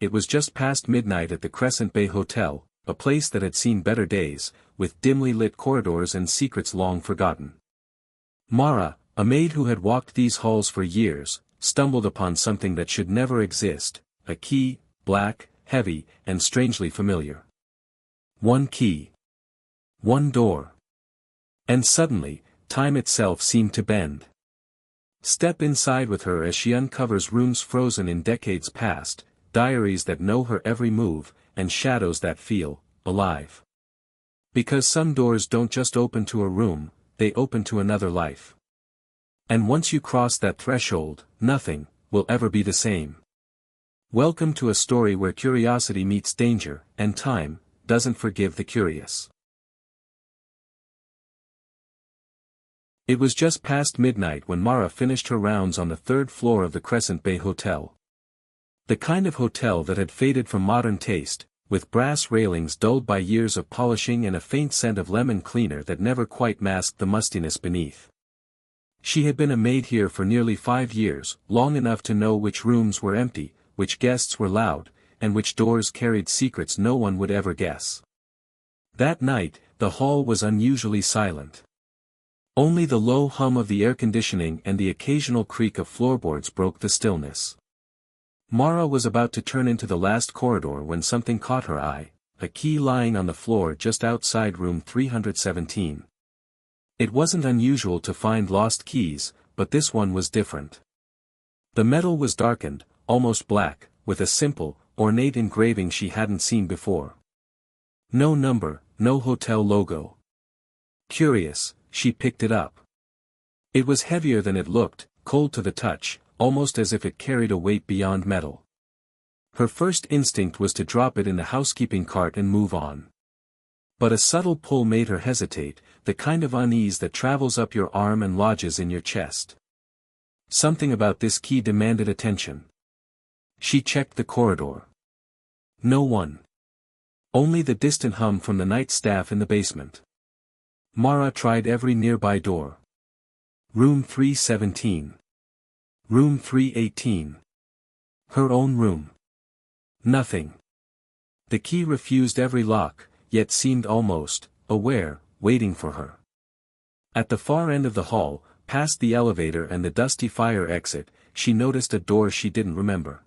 it was just past midnight at the Crescent Bay Hotel, a place that had seen better days, with dimly lit corridors and secrets long forgotten. Mara, a maid who had walked these halls for years, stumbled upon something that should never exist, a key, black, heavy, and strangely familiar. One key. One door. And suddenly, time itself seemed to bend. Step inside with her as she uncovers rooms frozen in decades past, diaries that know her every move, and shadows that feel alive. Because some doors don't just open to a room, they open to another life. And once you cross that threshold, nothing will ever be the same. Welcome to a story where curiosity meets danger, and time doesn't forgive the curious. It was just past midnight when Mara finished her rounds on the third floor of the Crescent Bay Hotel. The kind of hotel that had faded from modern taste, with brass railings dulled by years of polishing and a faint scent of lemon cleaner that never quite masked the mustiness beneath. She had been a maid here for nearly 5 years, long enough to know which rooms were empty, which guests were loud, and which doors carried secrets no one would ever guess. That night, the hall was unusually silent. Only the low hum of the air conditioning and the occasional creak of floorboards broke the stillness. Mara was about to turn into the last corridor when something caught her eye, a key lying on the floor just outside room 317. It wasn't unusual to find lost keys, but this one was different. The metal was darkened, almost black, with a simple, ornate engraving she hadn't seen before. No number, no hotel logo. Curious, she picked it up. It was heavier than it looked, cold to the touch, almost as if it carried a weight beyond metal. Her first instinct was to drop it in the housekeeping cart and move on. But a subtle pull made her hesitate, the kind of unease that travels up your arm and lodges in your chest. Something about this key demanded attention. She checked the corridor. No one. Only the distant hum from the night staff in the basement. Mara tried every nearby door. Room 317. Room 318. Her own room. Nothing. The key refused every lock, yet seemed almost aware, waiting for her. At the far end of the hall, past the elevator and the dusty fire exit, she noticed a door she didn't remember.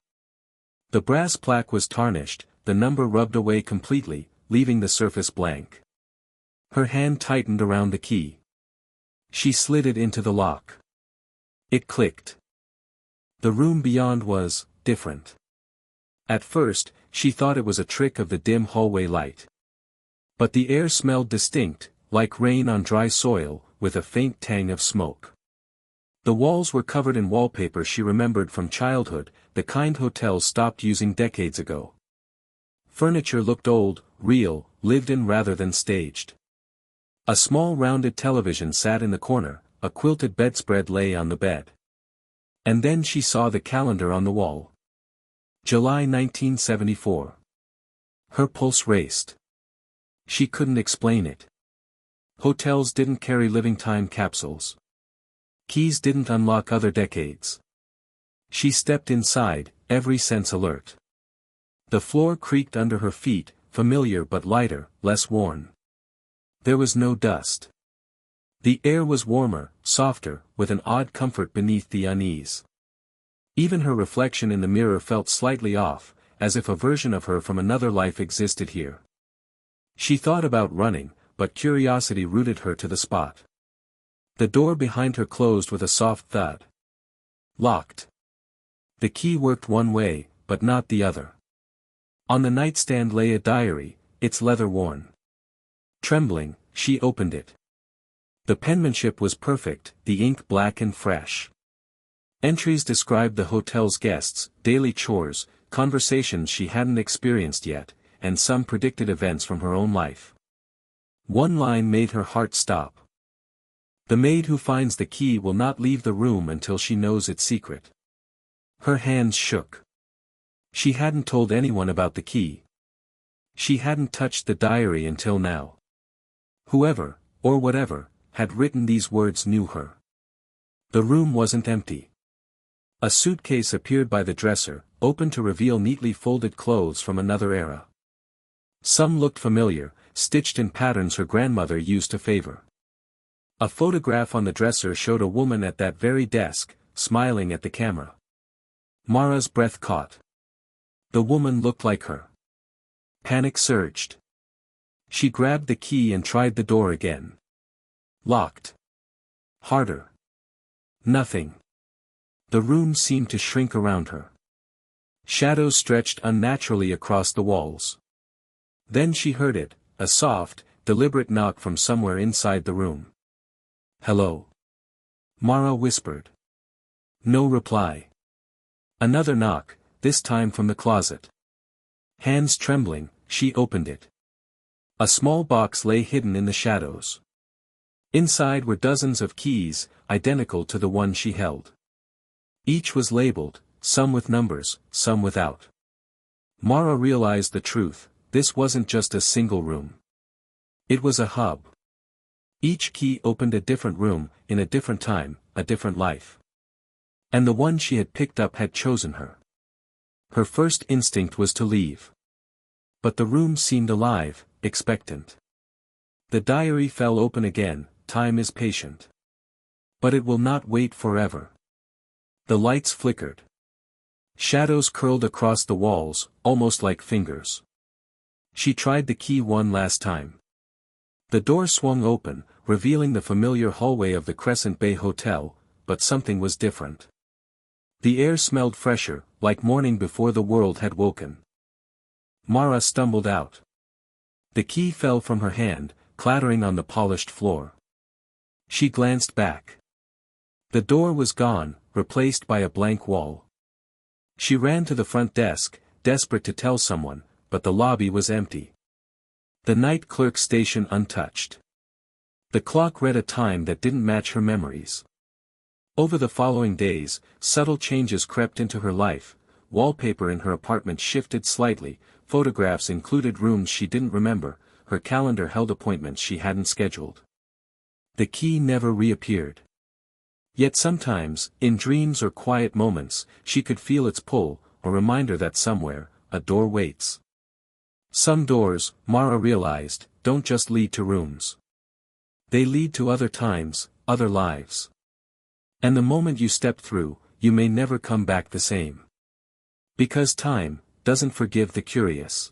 The brass plaque was tarnished, the number rubbed away completely, leaving the surface blank. Her hand tightened around the key. She slid it into the lock. It clicked. The room beyond was different. At first, she thought it was a trick of the dim hallway light. But the air smelled distinct, like rain on dry soil, with a faint tang of smoke. The walls were covered in wallpaper she remembered from childhood, the kind hotels stopped using decades ago. Furniture looked old, real, lived in rather than staged. A small rounded television sat in the corner, a quilted bedspread lay on the bed. And then she saw the calendar on the wall. July 1974. Her pulse raced. She couldn't explain it. Hotels didn't carry living time capsules. Keys didn't unlock other decades. She stepped inside, every sense alert. The floor creaked under her feet, familiar but lighter, less worn. There was no dust. The air was warmer, softer, with an odd comfort beneath the unease. Even her reflection in the mirror felt slightly off, as if a version of her from another life existed here. She thought about running, but curiosity rooted her to the spot. The door behind her closed with a soft thud. Locked. The key worked one way, but not the other. On the nightstand lay a diary, its leather worn. Trembling, she opened it. The penmanship was perfect, the ink black and fresh. Entries described the hotel's guests, daily chores, conversations she hadn't experienced yet, and some predicted events from her own life. One line made her heart stop. The maid who finds the key will not leave the room until she knows its secret. Her hands shook. She hadn't told anyone about the key. She hadn't touched the diary until now. Whoever, or whatever, had written these words knew her. The room wasn't empty. A suitcase appeared by the dresser, open to reveal neatly folded clothes from another era. Some looked familiar, stitched in patterns her grandmother used to favor. A photograph on the dresser showed a woman at that very desk, smiling at the camera. Mara's breath caught. The woman looked like her. Panic surged. She grabbed the key and tried the door again. Locked. Harder. Nothing. The room seemed to shrink around her. Shadows stretched unnaturally across the walls. Then she heard it, a soft, deliberate knock from somewhere inside the room. "Hello?" Mara whispered. No reply. Another knock, this time from the closet. Hands trembling, she opened it. A small box lay hidden in the shadows. Inside were dozens of keys, identical to the one she held. Each was labeled, some with numbers, some without. Mara realized the truth, this wasn't just a single room. It was a hub. Each key opened a different room, in a different time, a different life. And the one she had picked up had chosen her. Her first instinct was to leave. But the room seemed alive, expectant. The diary fell open again, time is patient. But it will not wait forever. The lights flickered. Shadows curled across the walls, almost like fingers. She tried the key one last time. The door swung open, revealing the familiar hallway of the Crescent Bay Hotel, but something was different. The air smelled fresher, like morning before the world had woken. Mara stumbled out. The key fell from her hand, clattering on the polished floor. She glanced back. The door was gone, replaced by a blank wall. She ran to the front desk, desperate to tell someone, but the lobby was empty. The night clerk's station untouched. The clock read a time that didn't match her memories. Over the following days, subtle changes crept into her life. Wallpaper in her apartment shifted slightly, photographs included rooms she didn't remember, her calendar held appointments she hadn't scheduled. The key never reappeared. Yet sometimes, in dreams or quiet moments, she could feel its pull, a reminder that somewhere, a door waits. Some doors, Mara realized, don't just lead to rooms. They lead to other times, other lives. And the moment you step through, you may never come back the same. Because time doesn't forgive the curious.